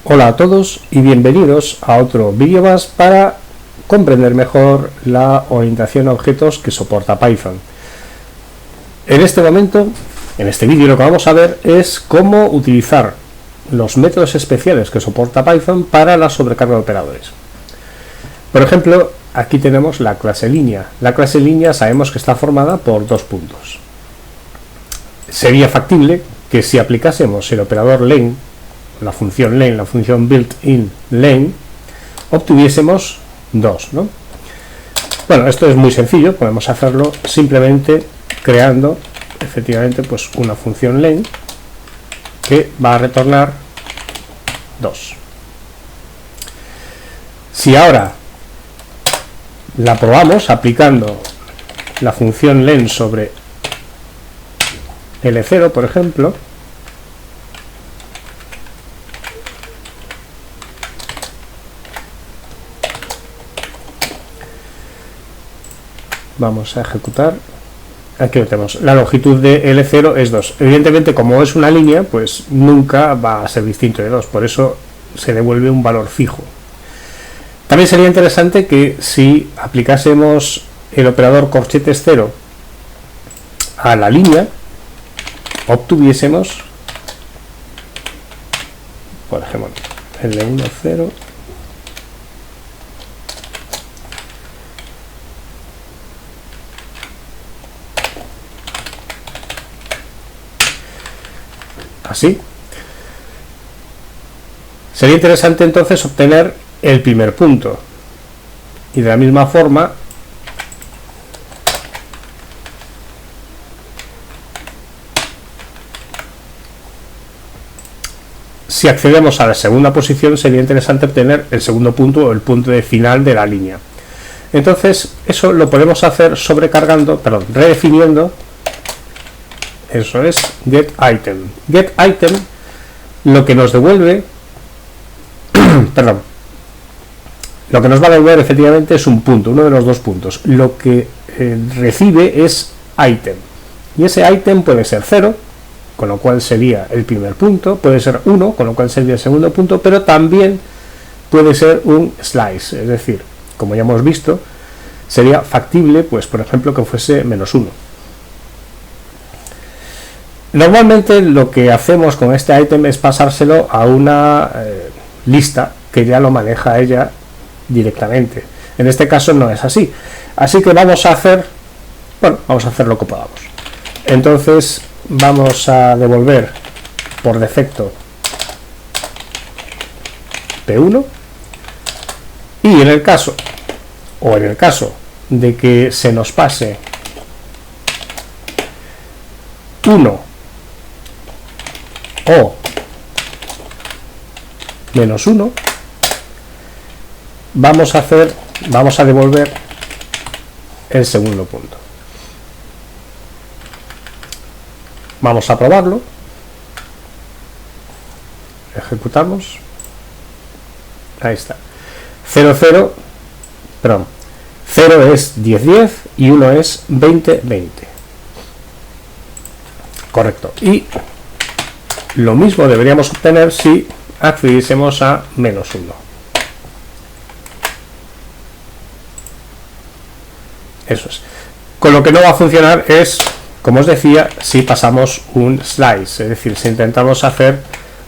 Hola a todos y bienvenidos a otro vídeo más para comprender mejor la orientación a objetos que soporta Python. En este momento, en este vídeo, lo que vamos a ver es cómo utilizar los métodos especiales que soporta Python para la sobrecarga de operadores. Por ejemplo, aquí tenemos la clase línea. La clase línea sabemos que está formada por dos puntos. Sería factible que si aplicásemos el operador len, la función len, la función built-in len, obtuviésemos dos, ¿no? Bueno, esto es muy sencillo, podemos hacerlo simplemente creando efectivamente pues una función len que va a retornar 2. Si ahora la probamos aplicando la función len sobre L0, por ejemplo, vamos a ejecutar. Aquí lo tenemos. La longitud de L0 es 2. Evidentemente, como es una línea, pues nunca va a ser distinto de 2. Por eso se devuelve un valor fijo. También sería interesante que si aplicásemos el operador corchetes 0 a la línea, obtuviésemos, por ejemplo, L1, 0. Así. Sería interesante entonces obtener el primer punto. Y de la misma forma, si accedemos a la segunda posición, sería interesante obtener el segundo punto o el punto de final de la línea. Entonces, eso lo podemos hacer sobrecargando, redefiniendo. Eso es getItem. GetItem lo que nos devuelve, lo que nos va a devolver efectivamente es un punto, uno de los dos puntos. Lo que recibe es item. Y ese item puede ser 0, con lo cual sería el primer punto, puede ser 1, con lo cual sería el segundo punto, pero también puede ser un slice, es decir, como ya hemos visto, sería factible, pues por ejemplo, que fuese -1. Normalmente lo que hacemos con este ítem es pasárselo a una lista que ya lo maneja ella directamente. En este caso no es así. Así que vamos a hacer lo que podamos. Entonces vamos a devolver por defecto P1 y en el caso de que se nos pase 1 o -1, vamos a devolver el segundo punto. Vamos a probarlo. Ejecutamos. Ahí está. 0 es 10-10 y 1 es 20-20. Correcto. Y lo mismo deberíamos obtener si accediésemos a -1. Eso es. Con lo que no va a funcionar es, como os decía, si pasamos un slice, es decir, si intentamos hacer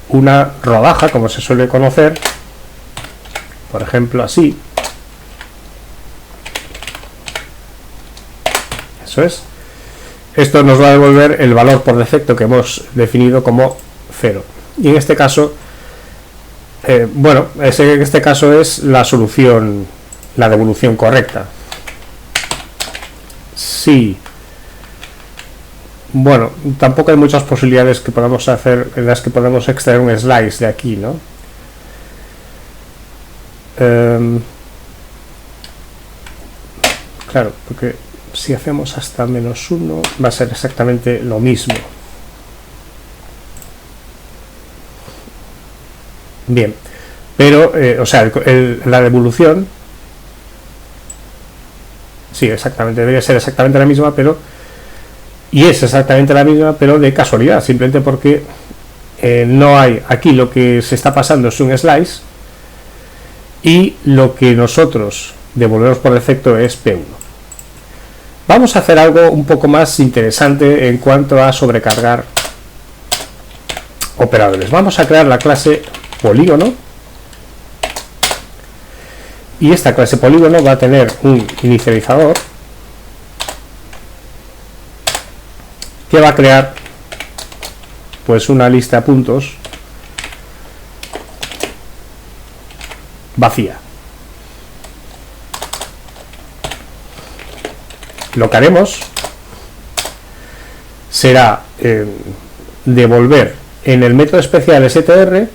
una rodaja, como se suele conocer, por ejemplo así. Eso es. Esto nos va a devolver el valor por defecto que hemos definido como 0. Y en este caso, en este caso es la solución, la devolución correcta. Sí. Bueno, tampoco hay muchas posibilidades que podamos hacer en las que podemos extraer un slice de aquí, ¿no? Claro, porque si hacemos hasta -1 va a ser exactamente lo mismo. Bien, pero la devolución sí, exactamente, debería ser exactamente la misma, pero y es exactamente la misma, pero de casualidad, simplemente porque no hay aquí, lo que se está pasando es un slice y lo que nosotros devolvemos por defecto es P1. Vamos a hacer algo un poco más interesante en cuanto a sobrecargar operadores. Vamos a crear la clase polígono y esta clase polígono va a tener un inicializador que va a crear pues una lista de puntos vacía. Lo que haremos será devolver en el método especial str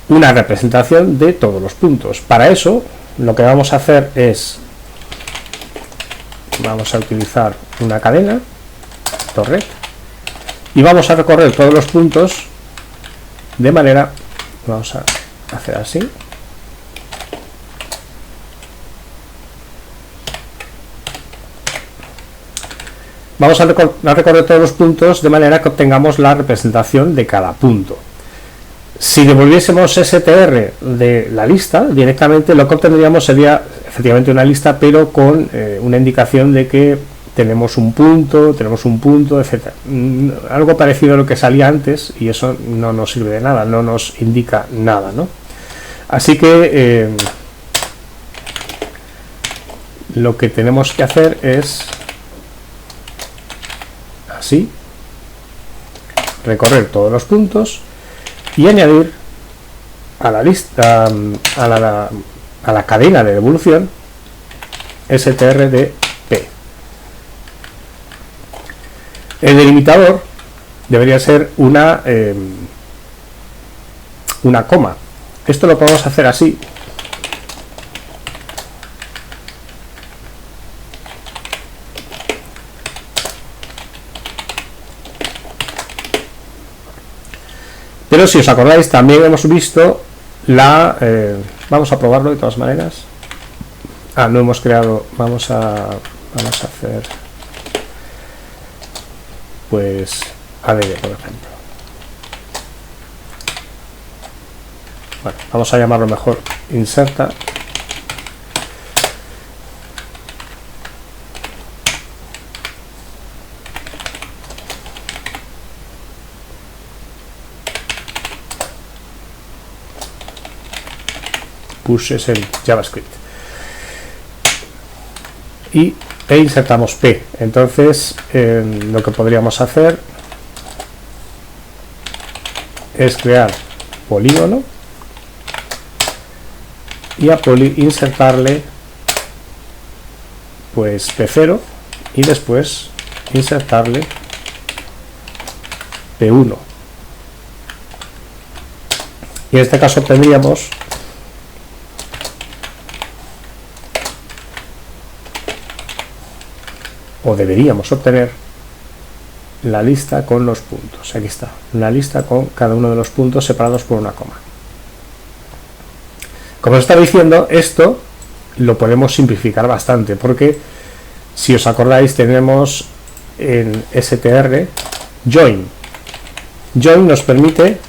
una representación de todos los puntos. Para eso lo que vamos a hacer es, vamos a utilizar una cadena torre y vamos a recorrer todos los puntos de manera, vamos a hacer así, vamos a recorrer todos los puntos de manera que obtengamos la representación de cada punto. Si devolviésemos str de la lista, directamente lo que obtendríamos sería efectivamente una lista, pero con una indicación de que tenemos un punto, etc. Algo parecido a lo que salía antes, y eso no nos sirve de nada, no nos indica nada, ¿no? Así que lo que tenemos que hacer es así, recorrer todos los puntos y añadir a la lista, a la cadena de devolución str de p. El delimitador debería ser una coma. Esto lo podemos hacer así. Pero si os acordáis, también hemos visto la... vamos a probarlo de todas maneras. No hemos creado... Vamos a hacer... Pues... ADD, por ejemplo. Bueno, vamos a llamarlo mejor inserta. Push es el JavaScript e insertamos P. Entonces lo que podríamos hacer es crear polígono y a poly insertarle pues P0 y después insertarle P1, y en este caso obtendríamos o deberíamos obtener la lista con los puntos. Aquí está, la lista con cada uno de los puntos separados por una coma. Como os estaba diciendo, esto lo podemos simplificar bastante, porque si os acordáis tenemos en str join. Join nos permite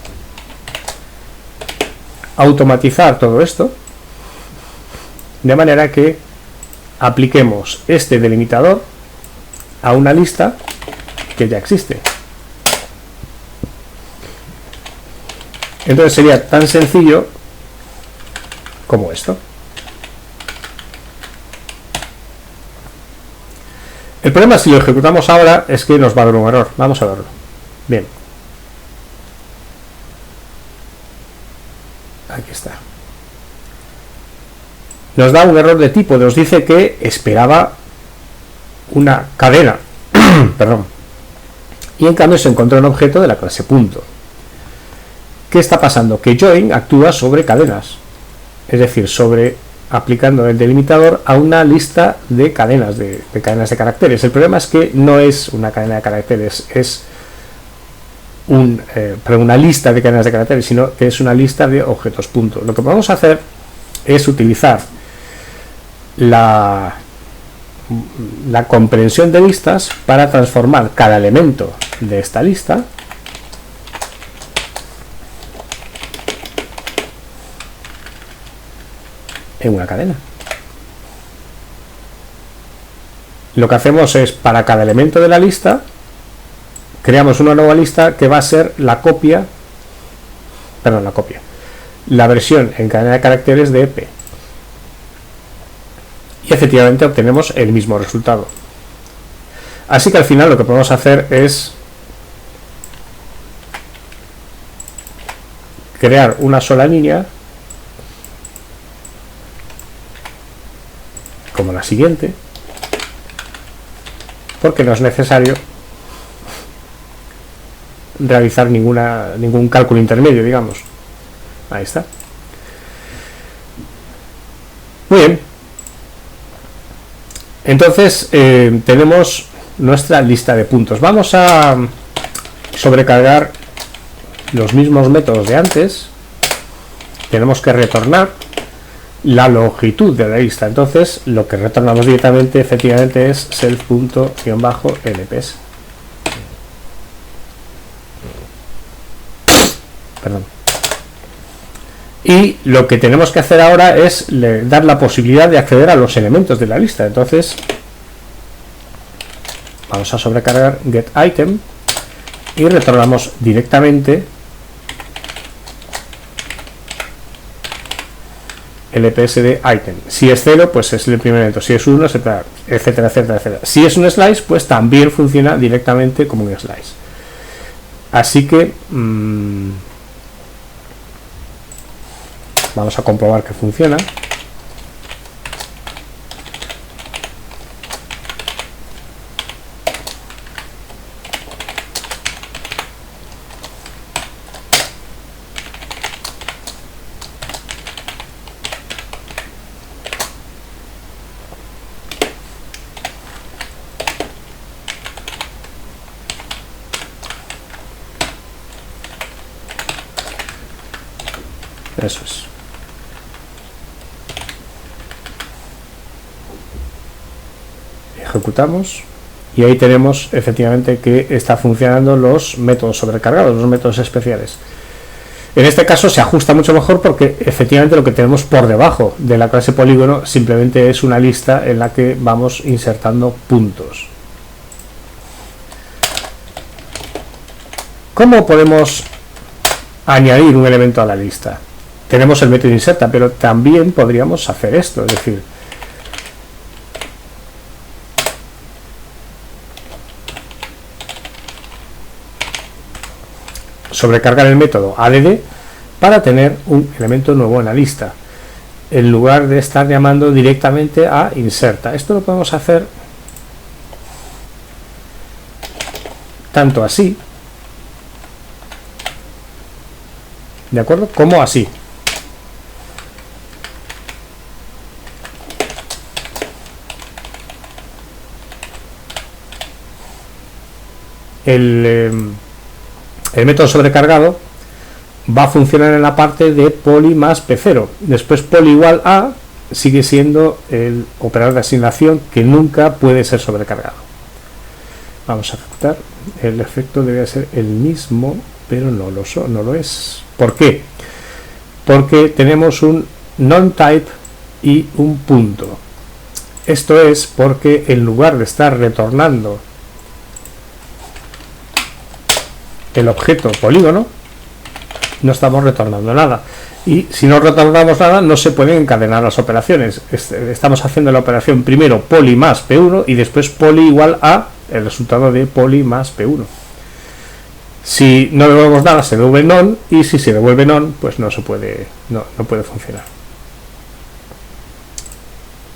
automatizar todo esto de manera que apliquemos este delimitador a una lista que ya existe. Entonces sería tan sencillo como esto. El problema, si lo ejecutamos ahora, es que nos va a dar un error. Vamos a verlo. Bien. Aquí está. Nos da un error de tipo, nos dice que esperaba una cadena perdón, y en cambio se encontró un objeto de la clase punto. ¿Qué está pasando? Que join actúa sobre cadenas, es decir, sobre aplicando el delimitador a una lista de cadenas de cadenas de caracteres. El problema es que no es una cadena de caracteres, es una lista de cadenas de caracteres, sino que es una lista de objetos punto. Lo que vamos a hacer es utilizar la comprensión de listas para transformar cada elemento de esta lista en una cadena. Lo que hacemos es, para cada elemento de la lista, creamos una nueva lista que va a ser la versión en cadena de caracteres de EP. Y efectivamente obtenemos el mismo resultado. Así que al final lo que podemos hacer es crear una sola línea, como la siguiente, porque no es necesario realizar ningún cálculo intermedio, digamos. Ahí está. Muy bien. Entonces tenemos nuestra lista de puntos. Vamos a sobrecargar los mismos métodos de antes. Tenemos que retornar la longitud de la lista. Entonces lo que retornamos directamente efectivamente es self.-lps. Perdón. Y lo que tenemos que hacer ahora es dar la posibilidad de acceder a los elementos de la lista. Entonces vamos a sobrecargar getItem y retornamos directamente LPS de item. Si es 0, pues es el primer elemento. Si es 1, etcétera, etcétera, etcétera. Si es un slice, pues también funciona directamente como un slice. Así que vamos a comprobar que funciona. Eso es. Ejecutamos y ahí tenemos efectivamente que está funcionando los métodos sobrecargados, los métodos especiales. En este caso se ajusta mucho mejor porque efectivamente lo que tenemos por debajo de la clase polígono simplemente es una lista en la que vamos insertando puntos. ¿Cómo podemos añadir un elemento a la lista? Tenemos el método inserta, pero también podríamos hacer esto, es decir, sobrecargar el método add para tener un elemento nuevo en la lista, en lugar de estar llamando directamente a inserta. Esto lo podemos hacer tanto así, ¿de acuerdo? Como así. El método sobrecargado va a funcionar en la parte de poly más p0. Después poly igual a sigue siendo el operador de asignación que nunca puede ser sobrecargado. Vamos a ejecutar. El efecto debe ser el mismo, pero no lo es. ¿Por qué? Porque tenemos un non-type y un punto. Esto es porque en lugar de estar retornando el objeto polígono, no estamos retornando nada, y si no retornamos nada no se pueden encadenar las operaciones. Estamos haciendo la operación primero poly más p1 y después poly igual a el resultado de poly más p1. Si no devolvemos nada se devuelve non, y si se devuelve non pues no puede funcionar.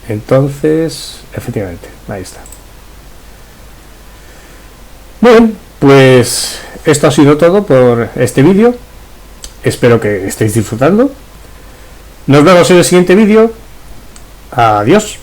Entonces efectivamente ahí está. Bien, pues esto ha sido todo por este vídeo. Espero que estéis disfrutando. Nos vemos en el siguiente vídeo. Adiós.